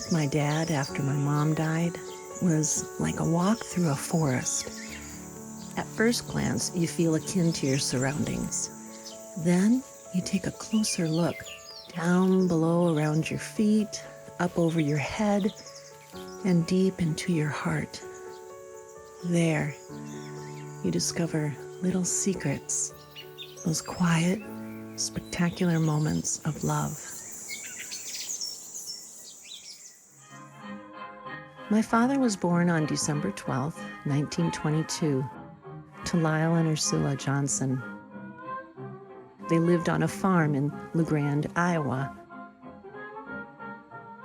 with my dad after my mom died was like a walk through a forest. At first glance, you feel akin to your surroundings. Then you take a closer look, down below around your feet, up over your head, and deep into your heart. There, you discover little secrets, those quiet, spectacular moments of love. My father was born on December 12, 1922, to Lyle and Ursula Johnson. They lived on a farm in LeGrand, Iowa.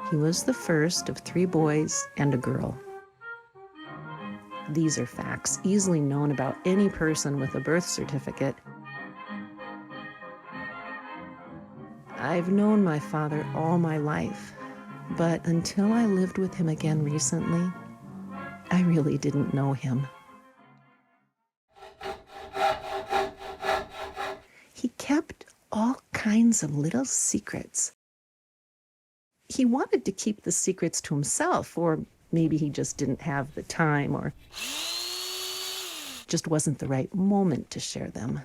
He was the first of 3 boys and a girl. These are facts easily known about any person with a birth certificate. I've known my father all my life, but until I lived with him again recently, I really didn't know him. He kept all kinds of little secrets. He wanted to keep the secrets to himself, or maybe he just didn't have the time, or just wasn't the right moment to share them.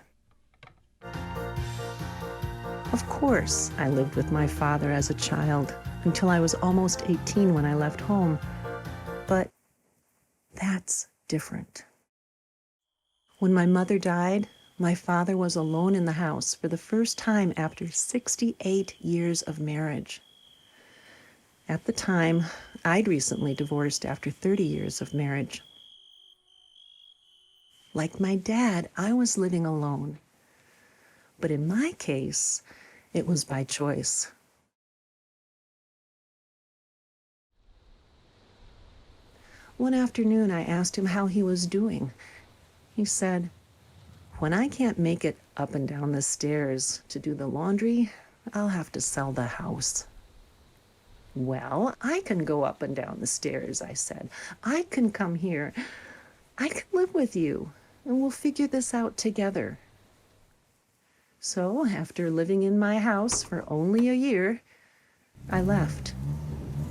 Of course, I lived with my father as a child until I was almost 18 when I left home, but that's different. When my mother died, my father was alone in the house for the first time after 68 years of marriage. At the time, I'd recently divorced after 30 years of marriage. Like my dad, I was living alone. But in my case, it was by choice. One afternoon, I asked him how he was doing. He said, "When I can't make it up and down the stairs to do the laundry, I'll have to sell the house." "Well, I can go up and down the stairs," I said. "I can come here. I can live with you, and we'll figure this out together." So, after living in my house for only a year, I left.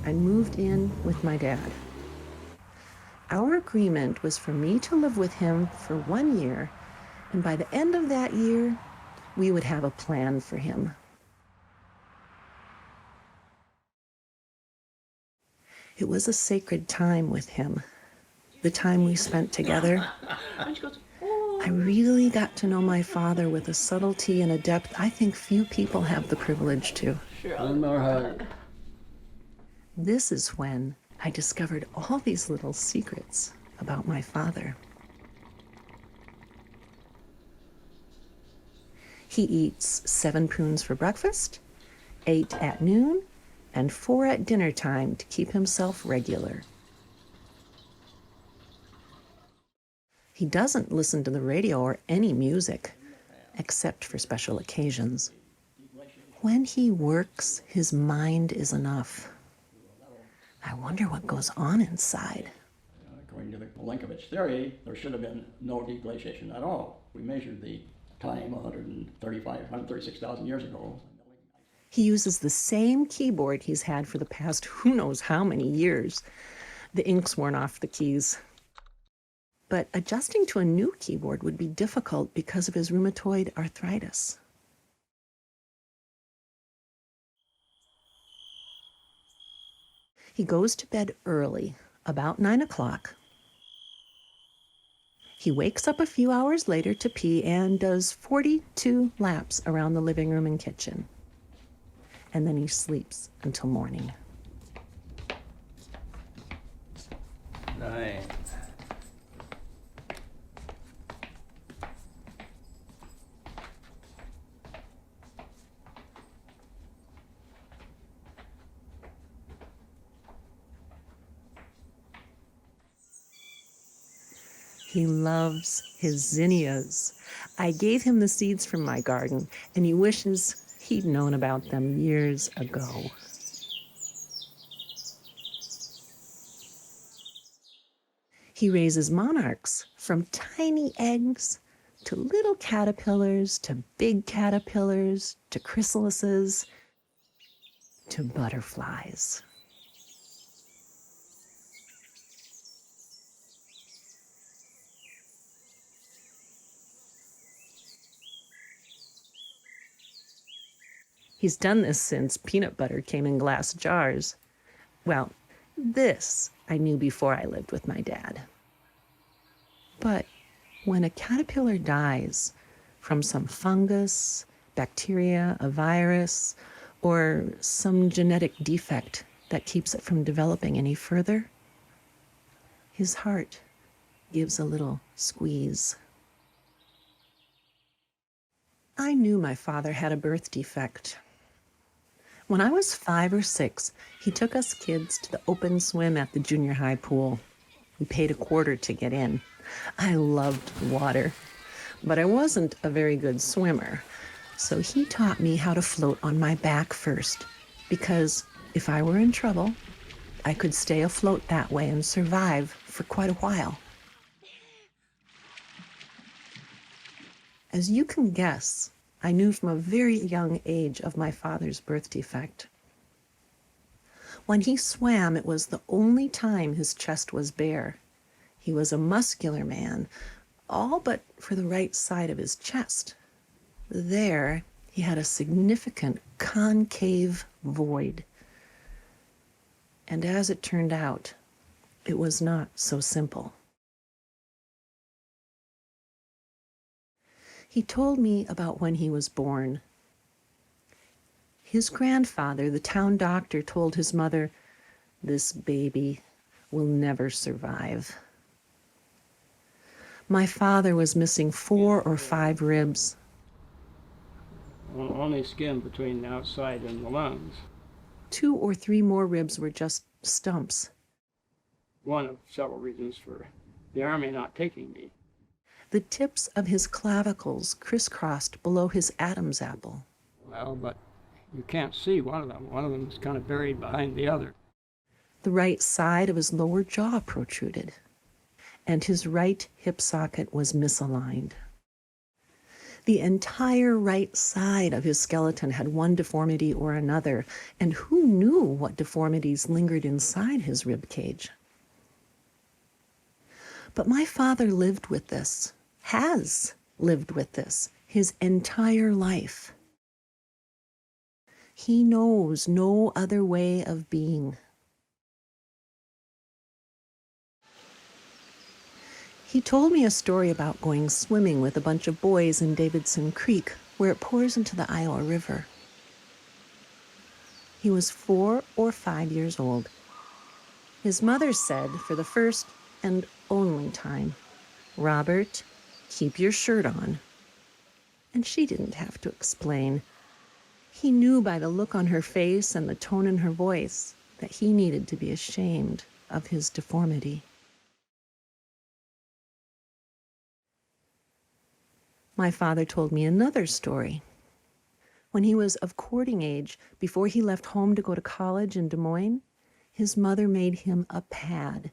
I moved in with my dad. Our agreement was for me to live with him for 1 year, and by the end of that year, we would have a plan for him. It was a sacred time with him, the time we spent together. I really got to know my father with a subtlety and a depth I think few people have the privilege to. One more hug. This is when I discovered all these little secrets about my father. He eats 7 prunes for breakfast, 8 at noon, and 4 at dinner time to keep himself regular. He doesn't listen to the radio or any music, except for special occasions. When he works, his mind is enough. I wonder what goes on inside. According to the Milankovitch theory, there should have been no deglaciation at all. We measured the time 136,000 years ago. He uses the same keyboard he's had for the past who knows how many years. The ink's worn off the keys. But adjusting to a new keyboard would be difficult because of his rheumatoid arthritis. He goes to bed early, about 9 o'clock. He wakes up a few hours later to pee and does 42 laps around the living room and kitchen. And then he sleeps until morning. 9. He loves his zinnias. I gave him the seeds from my garden, and he wishes he'd known about them years ago. He raises monarchs from tiny eggs to little caterpillars to big caterpillars to chrysalises to butterflies. He's done this since peanut butter came in glass jars. Well, this I knew before I lived with my dad. But when a caterpillar dies from some fungus, bacteria, a virus, or some genetic defect that keeps it from developing any further, his heart gives a little squeeze. I knew my father had a birth defect. When I was 5 or 6, he took us kids to the open swim at the junior high pool. We paid a quarter to get in. I loved the water, but I wasn't a very good swimmer. So he taught me how to float on my back first, because if I were in trouble, I could stay afloat that way and survive for quite a while. As you can guess, I knew from a very young age of my father's birth defect. When he swam, it was the only time his chest was bare. He was a muscular man, all but for the right side of his chest. There, he had a significant concave void. And as it turned out, it was not so simple. He told me about when he was born. His grandfather, the town doctor, told his mother, "This baby will never survive." My father was missing 4 or 5 ribs. Only skin between the outside and the lungs. 2 or 3 more ribs were just stumps. One of several reasons for the Army not taking me. The tips of his clavicles crisscrossed below his Adam's apple. Well, but you can't see one of them. One of them is kind of buried behind the other. The right side of his lower jaw protruded, and his right hip socket was misaligned. The entire right side of his skeleton had one deformity or another, and who knew what deformities lingered inside his rib cage? But my father lived with this, has lived with this, his entire life. He knows no other way of being. He told me a story about going swimming with a bunch of boys in Davidson Creek, where it pours into the Iowa River. He was 4 or 5 years old. His mother said, for the first and only time, "Robert, keep your shirt on." And she didn't have to explain. He knew by the look on her face and the tone in her voice that he needed to be ashamed of his deformity. My father told me another story. When he was of courting age, before he left home to go to college in Des Moines, his mother made him a pad.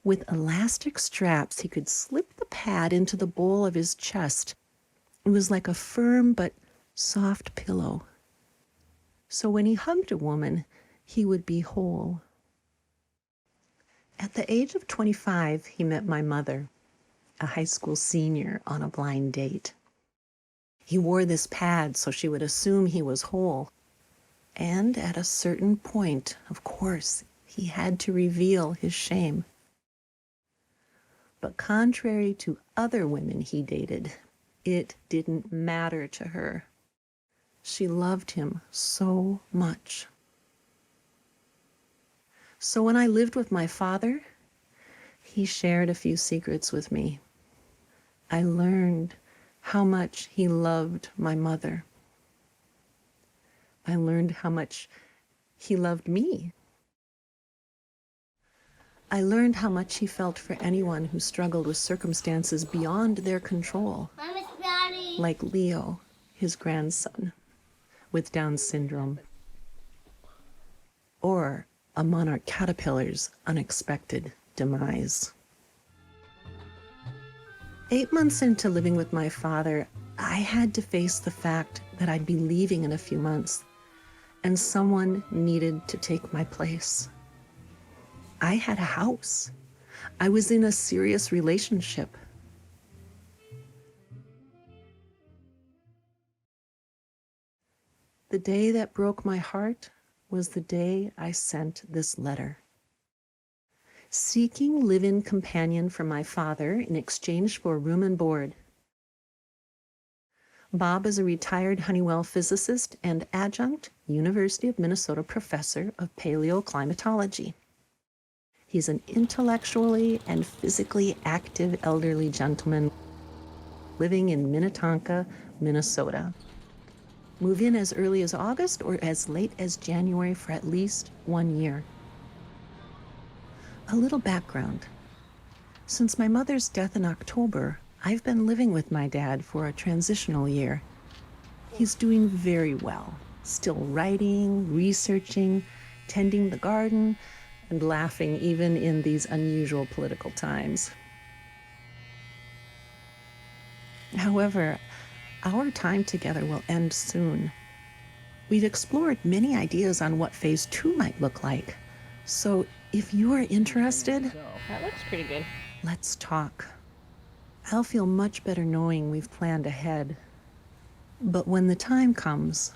With elastic straps, he could slip the pad into the bowl of his chest. It was like a firm but soft pillow. So when he hugged a woman, he would be whole. At the age of 25, he met my mother, a high school senior, on a blind date. He wore this pad so she would assume he was whole. And at a certain point, of course, he had to reveal his shame. But contrary to other women he dated, it didn't matter to her. She loved him so much. So when I lived with my father, he shared a few secrets with me. I learned how much he loved my mother. I learned how much he loved me. I learned how much he felt for anyone who struggled with circumstances beyond their control, like Leo, his grandson, with Down syndrome, or a monarch caterpillar's unexpected demise. 8 months into living with my father, I had to face the fact that I'd be leaving in a few months, and someone needed to take my place. I had a house. I was in a serious relationship. The the day that broke my heart was the day I sent this letter. Seeking live-in companion for my father in exchange for room and board. Bob is a retired Honeywell physicist and adjunct University of Minnesota professor of paleoclimatology. He's an intellectually and physically active elderly gentleman living in Minnetonka, Minnesota. Move in as early as August or as late as January for at least 1 year. A little background. Since my mother's death in October, I've been living with my dad for a transitional year. He's doing very well, still writing, researching, tending the garden, and laughing even in these unusual political times. However, our time together will end soon. We've explored many ideas on what phase 2 might look like. So if you are interested, That looks pretty good. let's talk. I'll feel much better knowing we've planned ahead. But when the time comes,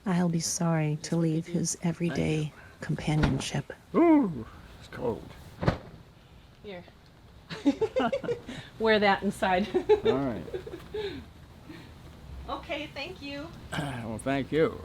I'll be sorry to leave his everyday companionship. Ooh, it's cold. Here. Wear that inside. All right. Okay, thank you. Well, thank you.